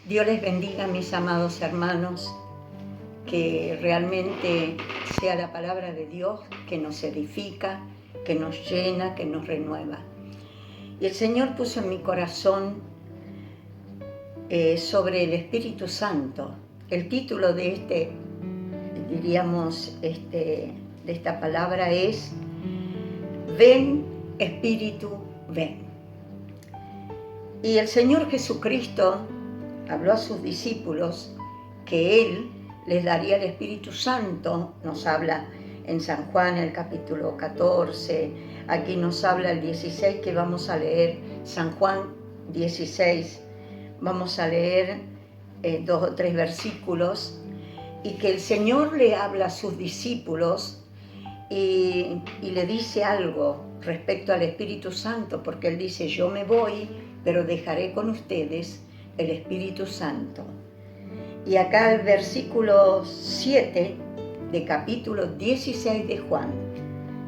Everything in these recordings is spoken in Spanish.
Dios les bendiga, mis amados hermanos, que realmente sea la palabra de Dios que nos edifica, que nos llena, que nos renueva. Y el Señor puso en mi corazón sobre el Espíritu Santo. El título de de esta palabra es Ven, Espíritu, ven. Y el Señor Jesucristo habló a sus discípulos que Él les daría el Espíritu Santo. Nos habla en San Juan el capítulo 14, aquí nos habla el 16 que vamos a leer, San Juan 16, vamos a leer 2 o 3 versículos, y que el Señor le habla a sus discípulos y le dice algo respecto al Espíritu Santo, porque Él dice, yo me voy, pero dejaré con ustedes el Espíritu Santo. Y acá el versículo 7 de capítulo 16 de Juan,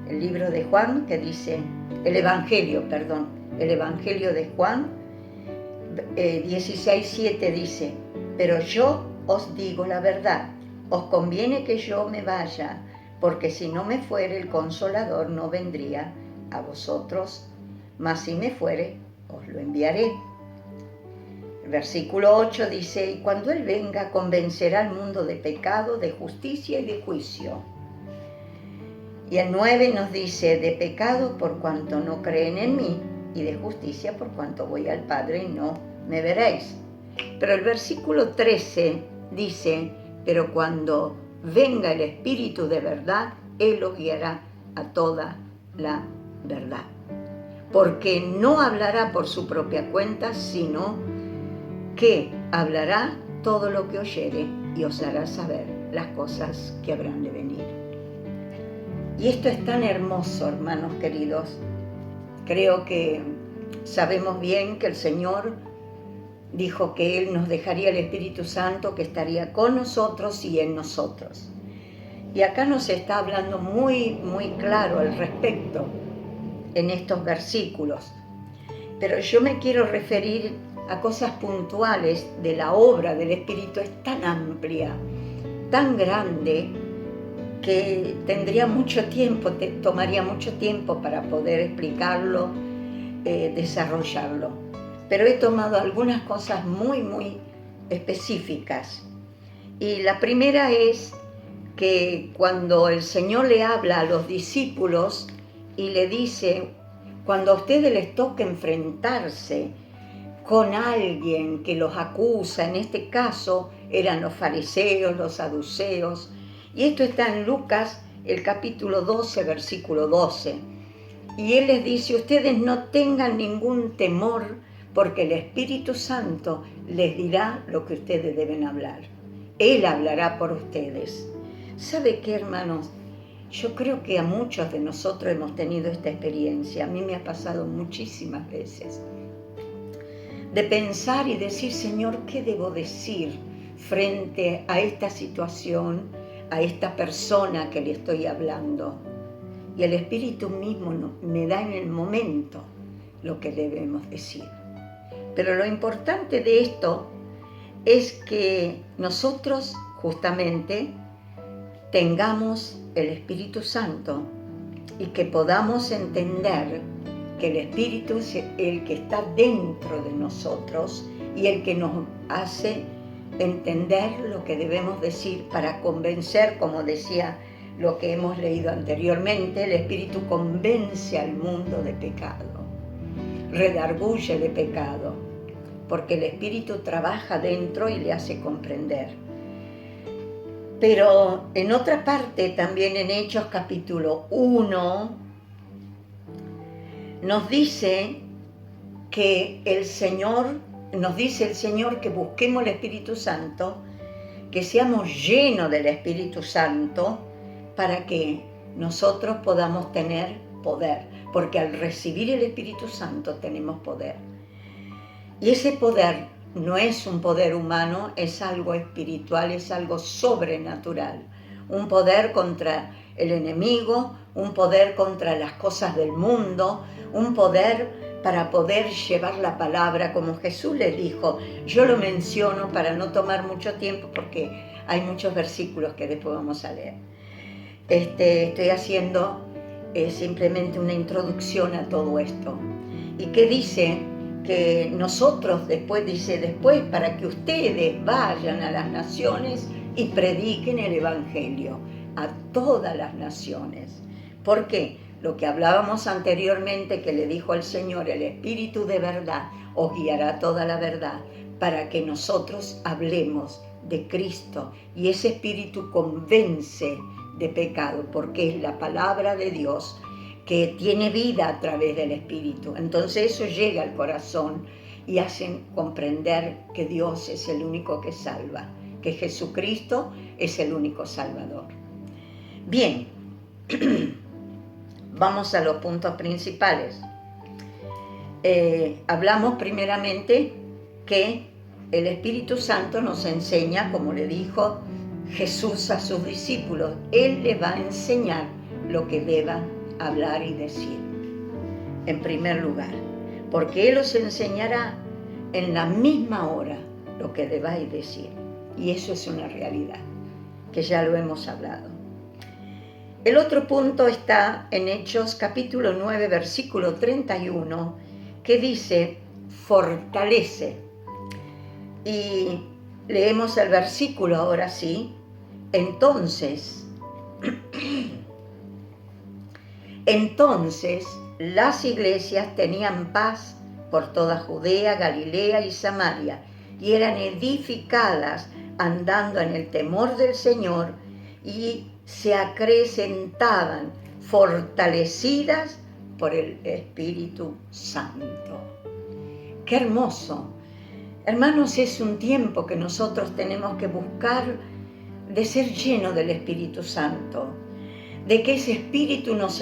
el libro de Juan, que dice, el Evangelio de Juan, 16:7 dice, pero yo os digo la verdad, os conviene que yo me vaya, porque si no me fuere el Consolador no vendría a vosotros, mas si me fuere, os lo enviaré. El versículo 8 dice, y cuando Él venga, convencerá al mundo de pecado, de justicia y de juicio. Y el 9 nos dice, de pecado por cuanto no creen en mí, y de justicia por cuanto voy al Padre y no me veréis. Pero el versículo 13 dice, pero cuando venga el Espíritu de verdad, Él los guiará a toda la verdad. Porque no hablará por su propia cuenta, sino que hablará todo lo que oyere y os hará saber las cosas que habrán de venir. Y esto es tan hermoso, hermanos queridos. Creo que sabemos bien que el Señor dijo que Él nos dejaría el Espíritu Santo, que estaría con nosotros y en nosotros. Y acá nos está hablando muy, muy claro al respecto en estos versículos. Pero yo me quiero referir a cosas puntuales de la obra del Espíritu. Es tan amplia, tan grande, que tendría mucho tiempo, tomaría mucho tiempo para poder explicarlo, desarrollarlo. Pero he tomado algunas cosas muy, muy específicas. Y la primera es que cuando el Señor le habla a los discípulos y le dice, cuando a ustedes les toque enfrentarse con alguien que los acusa, en este caso eran los fariseos, los saduceos, y esto está en Lucas, el capítulo 12, versículo 12. Y Él les dice, ustedes no tengan ningún temor, porque el Espíritu Santo les dirá lo que ustedes deben hablar. Él hablará por ustedes. ¿Sabe qué, hermanos? Yo creo que a muchos de nosotros hemos tenido esta experiencia. A mí me ha pasado muchísimas veces. De pensar y decir, Señor, ¿qué debo decir frente a esta situación, a esta persona que le estoy hablando? Y el Espíritu mismo me da en el momento lo que debemos decir. Pero lo importante de esto es que nosotros justamente tengamos el Espíritu Santo y que podamos entender que el Espíritu es el que está dentro de nosotros y el que nos hace entender lo que debemos decir para convencer, como decía lo que hemos leído anteriormente, el Espíritu convence al mundo de pecado, redarguye de pecado, porque el Espíritu trabaja dentro y le hace comprender. Pero en otra parte, también en Hechos capítulo 1, nos dice que nos dice el Señor que busquemos el Espíritu Santo, que seamos llenos del Espíritu Santo para que nosotros podamos tener poder, porque al recibir el Espíritu Santo tenemos poder. Y ese poder no es un poder humano, es algo espiritual, es algo sobrenatural. Un poder contra el enemigo, un poder contra las cosas del mundo, un poder para poder llevar la palabra como Jesús les dijo. Yo lo menciono para no tomar mucho tiempo porque hay muchos versículos que después vamos a leer. Estoy haciendo simplemente una introducción a todo esto. Y que dice que nosotros después para que ustedes vayan a las naciones y prediquen el Evangelio a todas las naciones. ¿Por qué? Lo que hablábamos anteriormente, que le dijo al Señor, el Espíritu de verdad os guiará toda la verdad, para que nosotros hablemos de Cristo, y ese Espíritu convence de pecado, porque es la palabra de Dios que tiene vida a través del Espíritu. Entonces eso llega al corazón y hacen comprender que Dios es el único que salva, que Jesucristo es el único Salvador. Bien, vamos a los puntos principales. Hablamos primeramente que el Espíritu Santo nos enseña, como le dijo Jesús a sus discípulos, Él les va a enseñar lo que deban hablar y decir. En primer lugar, porque Él os enseñará en la misma hora lo que debáis decir. Y eso es una realidad, que ya lo hemos hablado. El otro punto está en Hechos capítulo 9, versículo 31, que dice, fortalece. Y leemos el versículo ahora sí. Entonces las iglesias tenían paz por toda Judea, Galilea y Samaria, y eran edificadas andando en el temor del Señor, y se acrecentaban, fortalecidas por el Espíritu Santo. ¡Qué hermoso! Hermanos, es un tiempo que nosotros tenemos que buscar de ser llenos del Espíritu Santo, de que ese Espíritu nos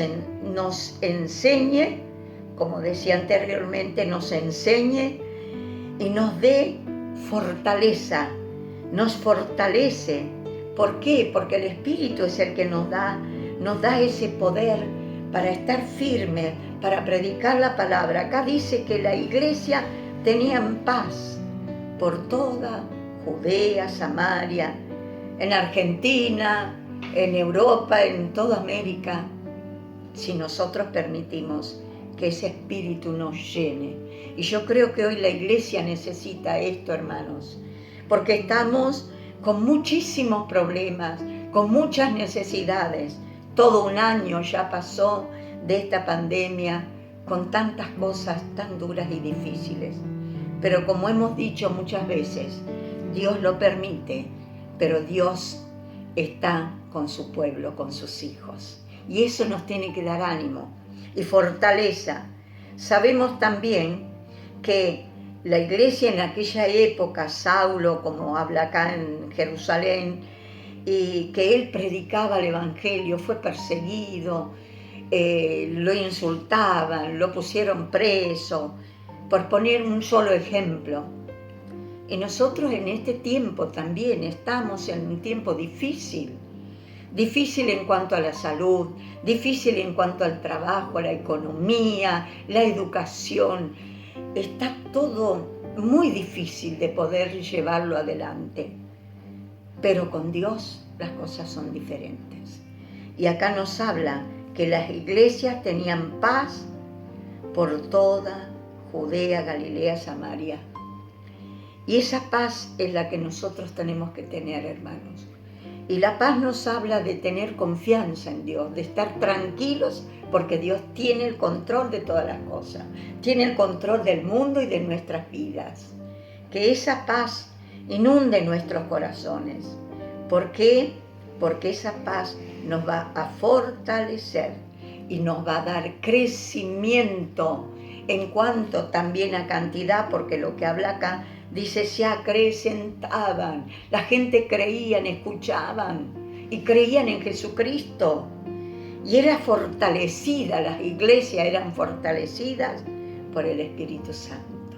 enseñe, como decía anteriormente, nos enseñe y nos dé fortaleza, nos fortalece. ¿Por qué? Porque el Espíritu es el que nos da ese poder para estar firmes, para predicar la palabra. Acá dice que la iglesia tenía paz por toda Judea, Samaria, en Argentina, en Europa, en toda América, si nosotros permitimos que ese Espíritu nos llene. Y yo creo que hoy la iglesia necesita esto, hermanos, porque estamos con muchísimos problemas, con muchas necesidades. Todo un año ya pasó de esta pandemia con tantas cosas tan duras y difíciles. Pero como hemos dicho muchas veces, Dios lo permite, pero Dios está con su pueblo, con sus hijos. Y eso nos tiene que dar ánimo y fortaleza. Sabemos también que la iglesia en aquella época, Saulo, como habla acá en Jerusalén, y que él predicaba el Evangelio, fue perseguido, lo insultaban, lo pusieron preso, por poner un solo ejemplo. Y nosotros en este tiempo también estamos en un tiempo difícil en cuanto a la salud, difícil en cuanto al trabajo, a la economía, la educación. Está todo muy difícil de poder llevarlo adelante, pero con Dios las cosas son diferentes. Y acá nos habla que las iglesias tenían paz por toda Judea, Galilea, Samaria. Y esa paz es la que nosotros tenemos que tener, hermanos. Y la paz nos habla de tener confianza en Dios, de estar tranquilos, porque Dios tiene el control de todas las cosas, tiene el control del mundo y de nuestras vidas. Que esa paz inunde nuestros corazones. ¿Por qué? Porque esa paz nos va a fortalecer y nos va a dar crecimiento en cuanto también a cantidad, porque lo que habla acá dice se acrecentaban, la gente creían, escuchaban y creían en Jesucristo. Y era fortalecida, las iglesias eran fortalecidas por el Espíritu Santo.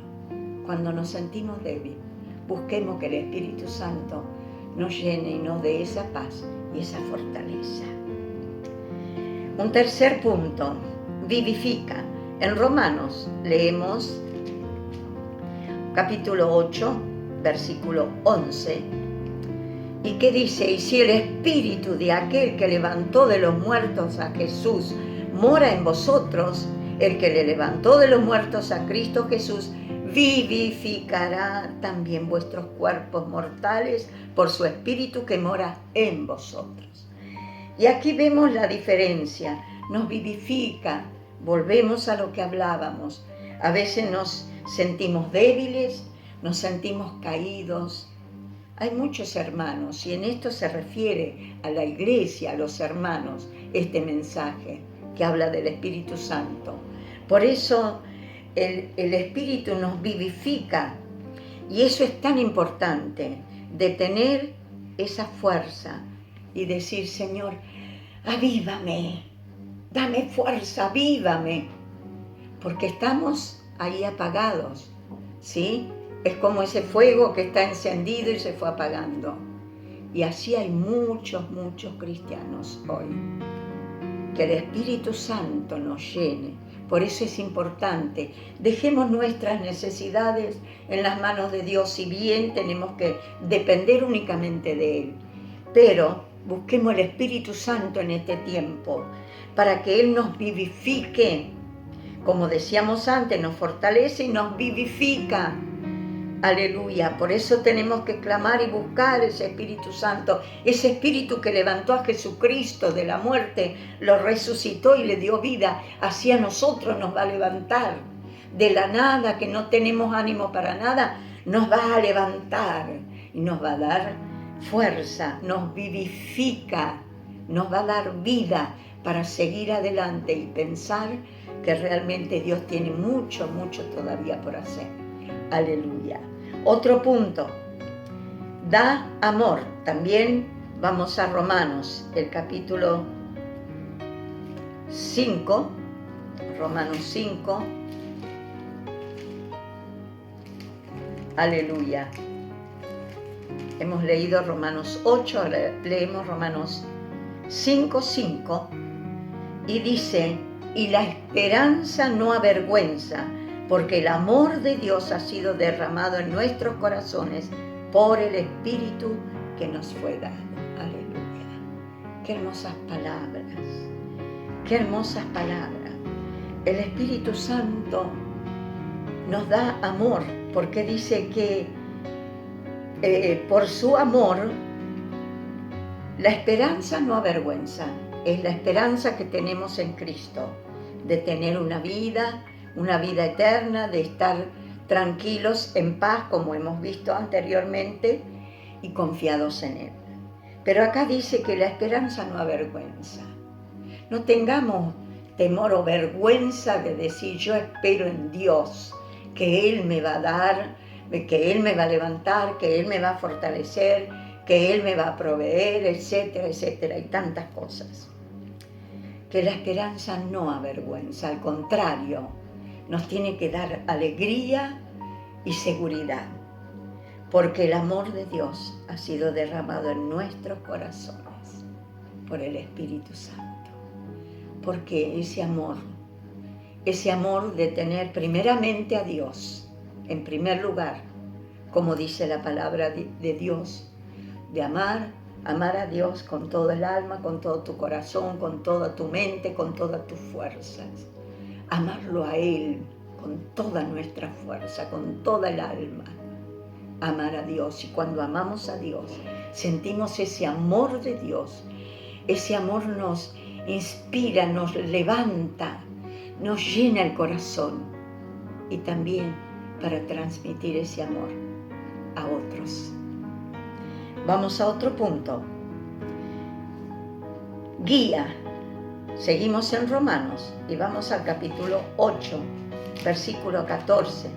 Cuando nos sentimos débiles, busquemos que el Espíritu Santo nos llene y nos dé esa paz y esa fortaleza. Un tercer punto, vivifica. En Romanos leemos capítulo 8, versículo 11, y que dice: y si el espíritu de aquel que levantó de los muertos a Jesús mora en vosotros, el que le levantó de los muertos a Cristo Jesús vivificará también vuestros cuerpos mortales por su espíritu que mora en vosotros. Y aquí vemos la diferencia, nos vivifica, volvemos a lo que hablábamos. A veces nos sentimos débiles, nos sentimos caídos. Hay muchos hermanos, y en esto se refiere a la iglesia, a los hermanos, este mensaje que habla del Espíritu Santo. Por eso el Espíritu nos vivifica, y eso es tan importante, de tener esa fuerza y decir: Señor, avívame, dame fuerza, avívame, porque estamos ahí apagados, ¿sí? Es como ese fuego que está encendido y se fue apagando. Y así hay muchos cristianos hoy. Que el Espíritu Santo nos llene. Por eso es importante. Dejemos nuestras necesidades en las manos de Dios, si bien tenemos que depender únicamente de Él. Pero busquemos el Espíritu Santo en este tiempo, para que Él nos vivifique. Como decíamos antes, nos fortalece y nos vivifica. Aleluya. Por eso tenemos que clamar y buscar ese Espíritu Santo, ese Espíritu que levantó a Jesucristo de la muerte, lo resucitó y le dio vida. Así a nosotros nos va a levantar. De la nada, que no tenemos ánimo para nada, nos va a levantar y nos va a dar fuerza, nos vivifica, nos va a dar vida para seguir adelante y pensar que realmente Dios tiene mucho todavía por hacer. Aleluya. Otro punto, da amor. También vamos a Romanos, el capítulo 5, Romanos 5. Aleluya. Hemos leído Romanos 8, ahora leemos Romanos 5:5, y dice: y la esperanza no avergüenza, porque el amor de Dios ha sido derramado en nuestros corazones por el Espíritu que nos fue dado. Aleluya. Qué hermosas palabras, qué hermosas palabras. El Espíritu Santo nos da amor, porque dice que por su amor la esperanza no avergüenza. Es la esperanza que tenemos en Cristo, de tener una vida eterna, de estar tranquilos, en paz, como hemos visto anteriormente, y confiados en Él. Pero acá dice que la esperanza no avergüenza. No tengamos temor o vergüenza de decir: yo espero en Dios, que Él me va a dar, que Él me va a levantar, que Él me va a fortalecer, que Él me va a proveer, etcétera, etcétera, y tantas cosas. Que la esperanza no avergüenza, al contrario, nos tiene que dar alegría y seguridad, porque el amor de Dios ha sido derramado en nuestros corazones por el Espíritu Santo. Porque ese amor de tener primeramente a Dios en primer lugar, como dice la palabra de Dios, de amar a Dios con todo el alma, con todo tu corazón, con toda tu mente, con todas tus fuerzas. Amarlo a Él con toda nuestra fuerza, con toda el alma. Amar a Dios. Y cuando amamos a Dios, sentimos ese amor de Dios. Ese amor nos inspira, nos levanta, nos llena el corazón. Y también para transmitir ese amor a otros. Vamos a otro punto. Guía. Seguimos en Romanos y vamos al capítulo 8, versículo 14.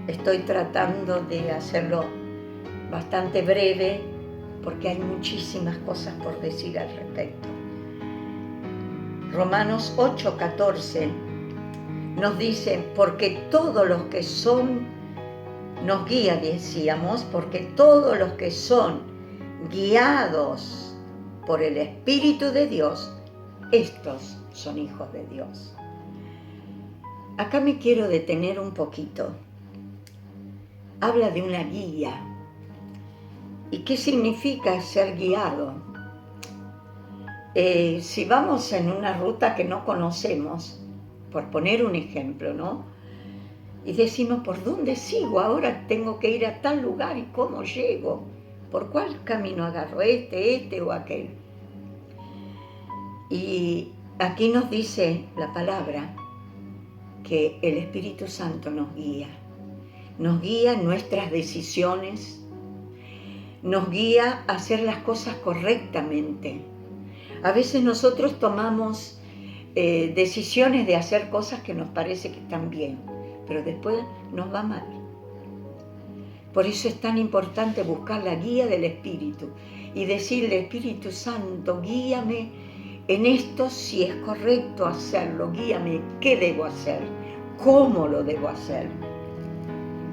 Estoy tratando de hacerlo bastante breve porque hay muchísimas cosas por decir al respecto. Romanos 8, 14 nos dice: porque todos los que son, nos guía, decíamos, porque todos los que son guiados por el Espíritu de Dios, estos son hijos de Dios. Acá me quiero detener un poquito. Habla de una guía. ¿Y qué significa ser guiado? Si vamos en una ruta que no conocemos, por poner un ejemplo, ¿no? Y decimos, ¿por dónde sigo? Ahora tengo que ir a tal lugar y ¿cómo llego? ¿Por cuál camino agarro? ¿Este o aquel? Y aquí nos dice la palabra que el Espíritu Santo nos guía en nuestras decisiones, nos guía a hacer las cosas correctamente. A veces nosotros tomamos decisiones de hacer cosas que nos parece que están bien, pero después nos va mal. Por eso es tan importante buscar la guía del Espíritu y decirle, Espíritu Santo, guíame en esto si es correcto hacerlo, guíame qué debo hacer, cómo lo debo hacer.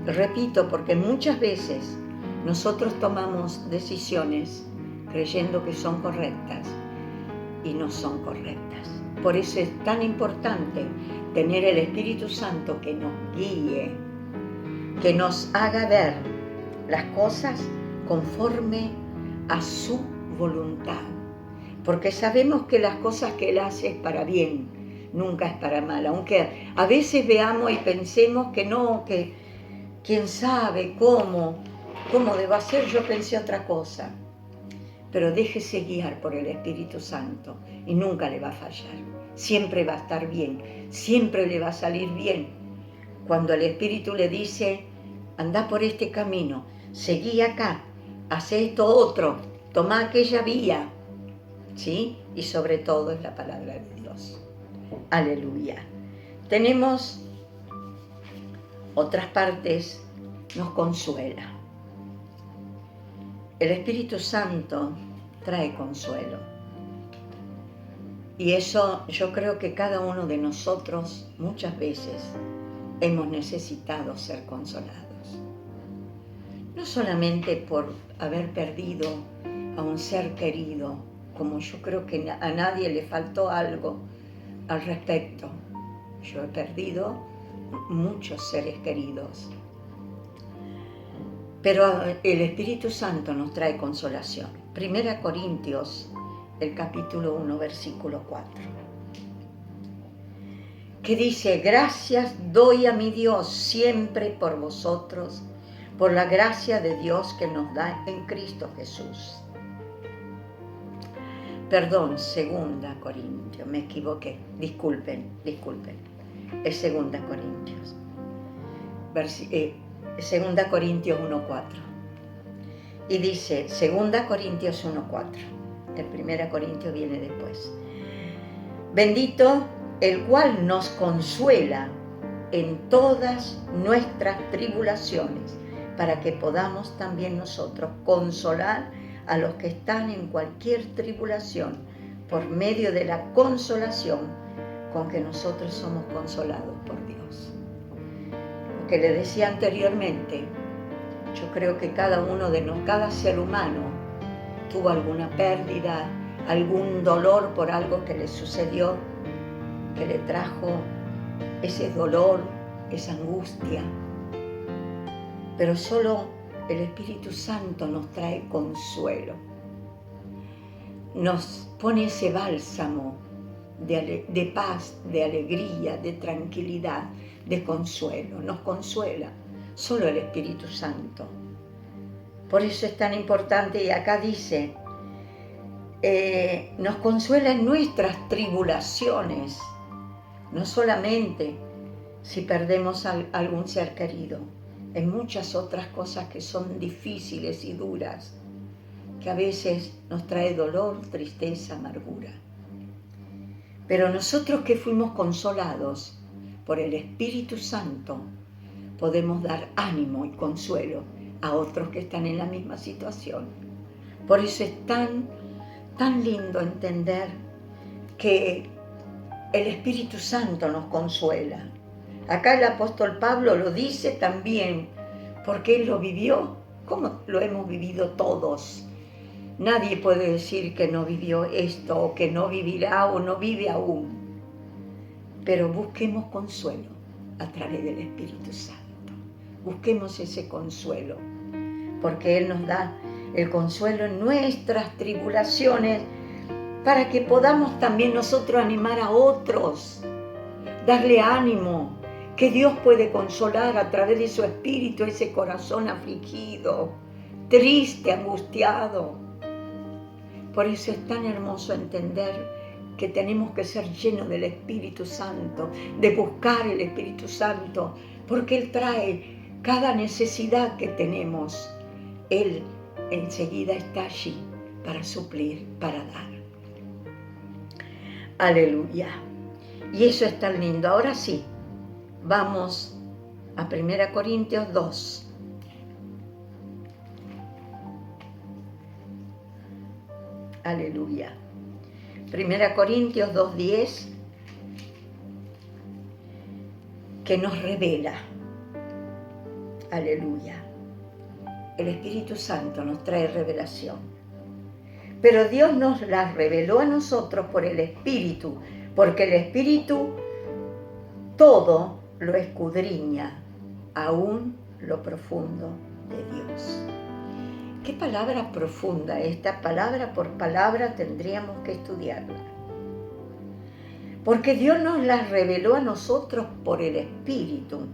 Repito, porque muchas veces nosotros tomamos decisiones creyendo que son correctas y no son correctas. Por eso es tan importante tener el Espíritu Santo que nos guíe, que nos haga ver las cosas conforme a su voluntad. Porque sabemos que las cosas que Él hace es para bien, nunca es para mal. Aunque a veces veamos y pensemos que no, que quién sabe cómo debo hacer, yo pensé otra cosa. Pero déjese guiar por el Espíritu Santo y nunca le va a fallar. Siempre va a estar bien, siempre le va a salir bien. Cuando el Espíritu le dice, anda por este camino, seguí acá, hace esto otro, toma aquella vía, ¿sí? Y sobre todo es la palabra de Dios. Aleluya. Tenemos otras partes, nos consuela. El Espíritu Santo trae consuelo. Y eso yo creo que cada uno de nosotros muchas veces hemos necesitado ser consolados. No solamente por haber perdido a un ser querido, como yo creo que a nadie le faltó algo al respecto. Yo he perdido muchos seres queridos. Pero el Espíritu Santo nos trae consolación. 1 Corintios, el capítulo 1, versículo 4. Que dice, gracias doy a mi Dios siempre por vosotros, por la gracia de Dios que nos da en Cristo Jesús. Perdón, 2 Corintios, me equivoqué. Disculpen. Es 2 Corintios. 2 Corintios 1:4. Y dice, 2 Corintios 1:4. El 1 Corintios viene después. Bendito el cual nos consuela en todas nuestras tribulaciones, para que podamos también nosotros consolar a los que están en cualquier tribulación, por medio de la consolación con que nosotros somos consolados por Dios. Que le decía anteriormente, yo creo que cada ser humano tuvo alguna pérdida, algún dolor por algo que le sucedió, que le trajo ese dolor, esa angustia. Pero solo el Espíritu Santo nos trae consuelo, nos pone ese bálsamo de paz, de alegría, de tranquilidad, de consuelo, nos consuela solo el Espíritu Santo. Por eso es tan importante, y acá dice, nos consuela en nuestras tribulaciones, no solamente si perdemos algún ser querido, en muchas otras cosas que son difíciles y duras, que a veces nos trae dolor, tristeza, amargura. Pero nosotros que fuimos consolados por el Espíritu Santo, podemos dar ánimo y consuelo a otros que están en la misma situación. Por eso es tan lindo entender que el Espíritu Santo nos consuela. Acá el apóstol Pablo lo dice también, porque él lo vivió, como lo hemos vivido todos. Nadie puede decir que no vivió esto, o que no vivirá, o no vive aún. Pero busquemos consuelo a través del Espíritu Santo. Busquemos ese consuelo, porque Él nos da el consuelo en nuestras tribulaciones, para que podamos también nosotros animar a otros, darle ánimo, que Dios puede consolar a través de su Espíritu ese corazón afligido, triste, angustiado. Por eso es tan hermoso entender que tenemos que ser llenos del Espíritu Santo, de buscar el Espíritu Santo, porque Él trae cada necesidad que tenemos. Él enseguida está allí para suplir, para dar. Aleluya. Y eso es tan lindo. Ahora sí, vamos a 1 Corintios 2. Aleluya. 1 Corintios 2:10, que nos revela. Aleluya. El Espíritu Santo nos trae revelación. Pero Dios nos la reveló a nosotros por el Espíritu, porque el Espíritu todo lo escudriña, aún lo profundo de Dios. Qué palabra profunda esta, palabra por palabra tendríamos que estudiarla. Porque Dios nos la reveló a nosotros por el Espíritu.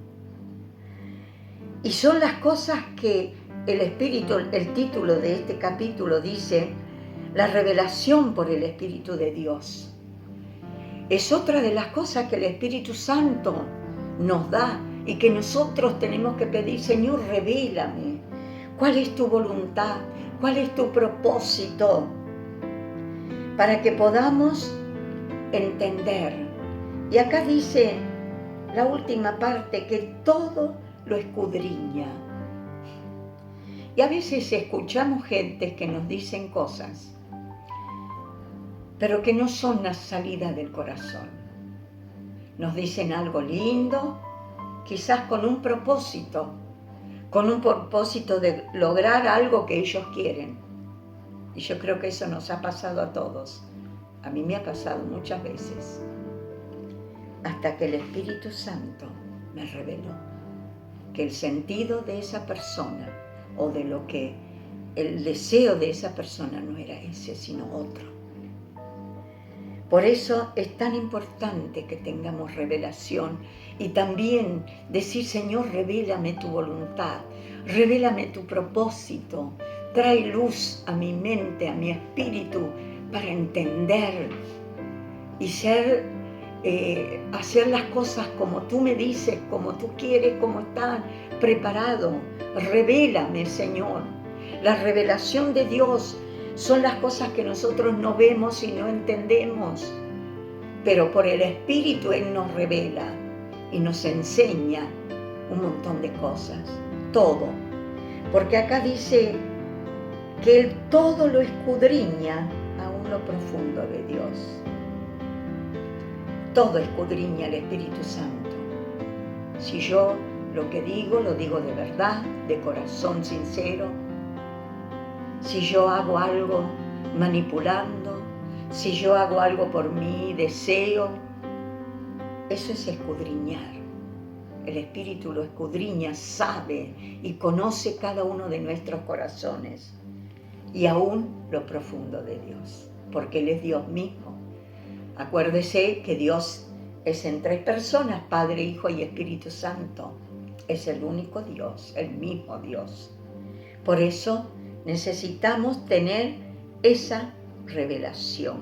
Y son las cosas que el Espíritu, el título de este capítulo dice, la revelación por el Espíritu de Dios. Es otra de las cosas que el Espíritu Santo nos da y que nosotros tenemos que pedir, Señor, revélame. ¿Cuál es tu voluntad? ¿Cuál es tu propósito? Para que podamos entender. Y acá dice la última parte, que todo lo escudriña. Y a veces escuchamos gente que nos dicen cosas, pero que no son la salida del corazón. Nos dicen algo lindo, quizás con un propósito de lograr algo que ellos quieren. Y yo creo que eso nos ha pasado a todos. A mí me ha pasado muchas veces. Hasta que el Espíritu Santo me reveló que el sentido de esa persona, o de lo que el deseo de esa persona no era ese, sino otro. Por eso es tan importante que tengamos revelación y también decir, Señor, revélame tu voluntad, revélame tu propósito, trae luz a mi mente, a mi espíritu, para entender y hacer las cosas como tú me dices, como tú quieres, como está preparado. Revélame, Señor. La revelación de Dios son las cosas que nosotros no vemos y no entendemos, pero por el Espíritu Él nos revela y nos enseña un montón de cosas, todo. Porque acá dice que Él todo lo escudriña aún lo profundo de Dios. Todo escudriña el Espíritu Santo. Si yo lo que digo, lo digo de verdad, de corazón sincero. Si yo hago algo manipulando, si yo hago algo por mi deseo, eso es escudriñar. El Espíritu lo escudriña, sabe y conoce cada uno de nuestros corazones y aún lo profundo de Dios, porque Él es Dios mismo. Acuérdese que Dios es en tres personas, Padre, Hijo y Espíritu Santo. Es el único Dios, el mismo Dios. Por eso necesitamos tener esa revelación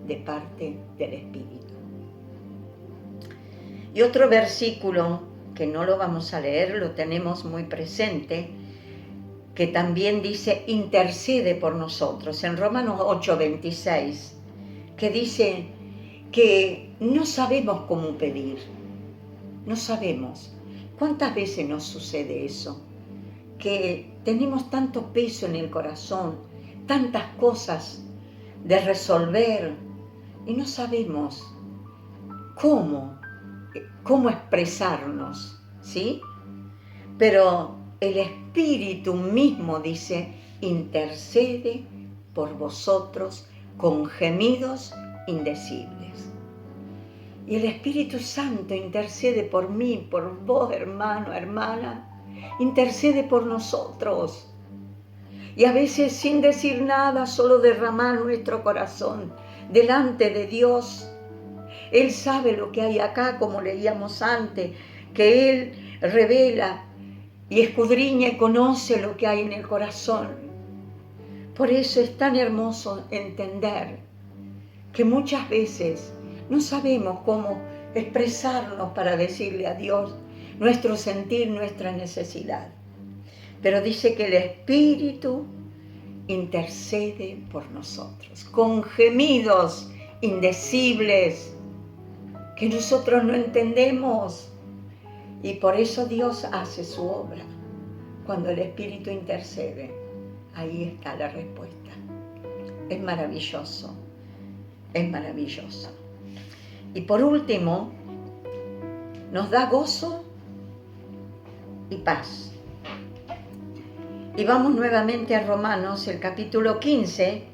de parte del Espíritu. Y otro versículo que no lo vamos a leer, lo tenemos muy presente, que también dice, intercede por nosotros, en Romanos 8:26, que dice que no sabemos cómo pedir, no sabemos. ¿Cuántas veces nos sucede eso? Que tenemos tanto peso en el corazón, tantas cosas de resolver y no sabemos cómo expresarnos, ¿sí? Pero el Espíritu mismo dice, intercede por vosotros con gemidos indecibles. Y el Espíritu Santo intercede por mí, por vos, hermano, hermana. Intercede por nosotros. Y a veces sin decir nada, solo derramar nuestro corazón delante de Dios. Él sabe lo que hay acá, como leíamos antes, que Él revela y escudriña y conoce lo que hay en el corazón. Por eso es tan hermoso entender que muchas veces no sabemos cómo expresarnos para decirle a Dios nuestro sentir, nuestra necesidad. Pero dice que el Espíritu intercede por nosotros, con gemidos indecibles que nosotros no entendemos. Y por eso Dios hace su obra. Cuando el Espíritu intercede, ahí está la respuesta. Es maravilloso, es maravilloso. Y por último, nos da gozo y paz. Y vamos nuevamente a Romanos, el capítulo 15,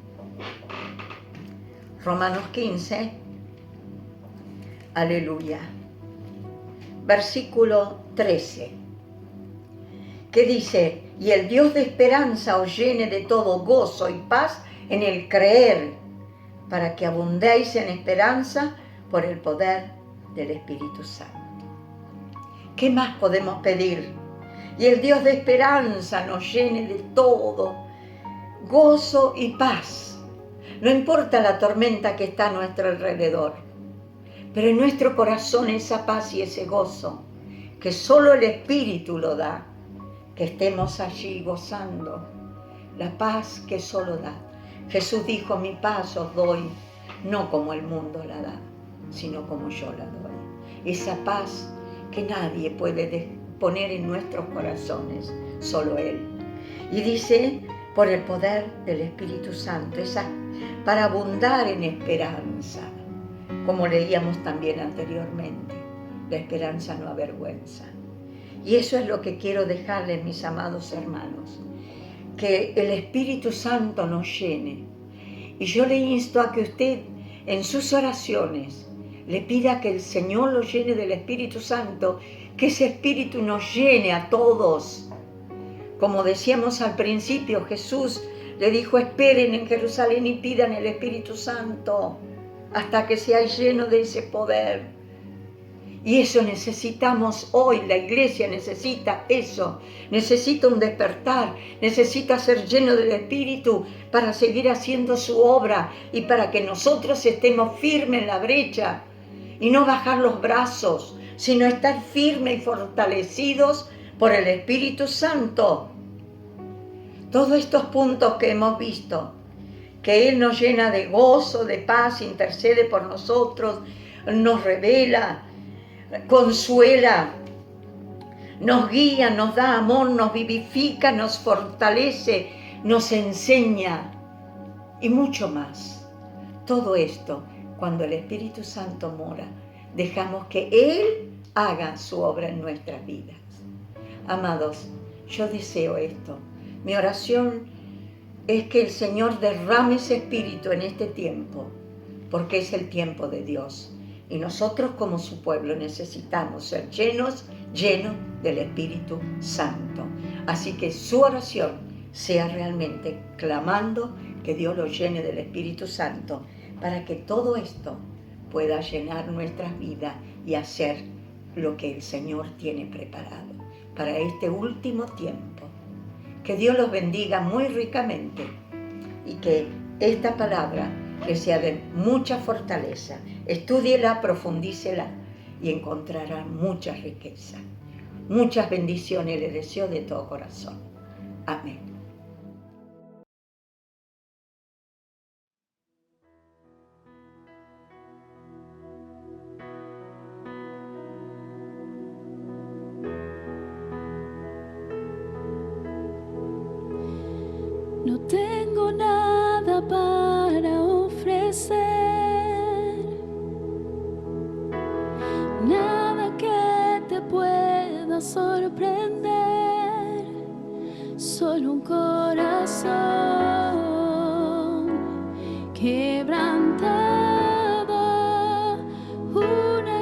Romanos 15, aleluya, versículo 13, que dice: y el Dios de esperanza os llene de todo gozo y paz en el creer, para que abundéis en esperanza por el poder del Espíritu Santo. ¿Qué más podemos pedir? Y el Dios de esperanza nos llene de todo gozo y paz. No importa la tormenta que está a nuestro alrededor, pero en nuestro corazón esa paz y ese gozo, que solo el Espíritu lo da, que estemos allí gozando la paz que solo da. Jesús dijo: mi paz os doy, no como el mundo la da, sino como yo la doy. Esa paz que nadie puede poner en nuestros corazones, solo Él. Y dice: por el poder del Espíritu Santo, esa, para abundar en esperanza, como leíamos también anteriormente, la esperanza no avergüenza. Y eso es lo que quiero dejarles, mis amados hermanos, que el Espíritu Santo nos llene. Y yo le insto a que usted en sus oraciones le pida que el Señor lo llene del Espíritu Santo, que ese Espíritu nos llene a todos. Como decíamos al principio, Jesús le dijo: esperen en Jerusalén y pidan el Espíritu Santo hasta que seáis llenos de ese poder. Y eso necesitamos hoy, la iglesia necesita eso, necesita un despertar, necesita ser lleno del Espíritu para seguir haciendo su obra y para que nosotros estemos firmes en la brecha y no bajar los brazos, sino estar firmes y fortalecidos por el Espíritu Santo. Todos estos puntos que hemos visto, que Él nos llena de gozo, de paz, intercede por nosotros, nos revela, consuela, nos guía, nos da amor, nos vivifica, nos fortalece, nos enseña y mucho más. Todo esto, cuando el Espíritu Santo mora, dejamos que Él haga su obra en nuestras vidas. Amados, yo deseo esto. Mi oración es que el Señor derrame ese Espíritu en este tiempo, porque es el tiempo de Dios. Y nosotros como su pueblo necesitamos ser llenos del Espíritu Santo. Así que su oración sea realmente clamando que Dios lo llene del Espíritu Santo, para que todo esto pueda llenar nuestras vidas y hacer lo que el Señor tiene preparado para este último tiempo. Que Dios los bendiga muy ricamente y que esta palabra les sea de mucha fortaleza. Estúdiela, profundícela y encontrará mucha riqueza. Muchas bendiciones les deseo de todo corazón. Amén. No tengo nada para ofrecer, nada que te pueda sorprender, solo un corazón quebrantado, una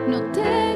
No te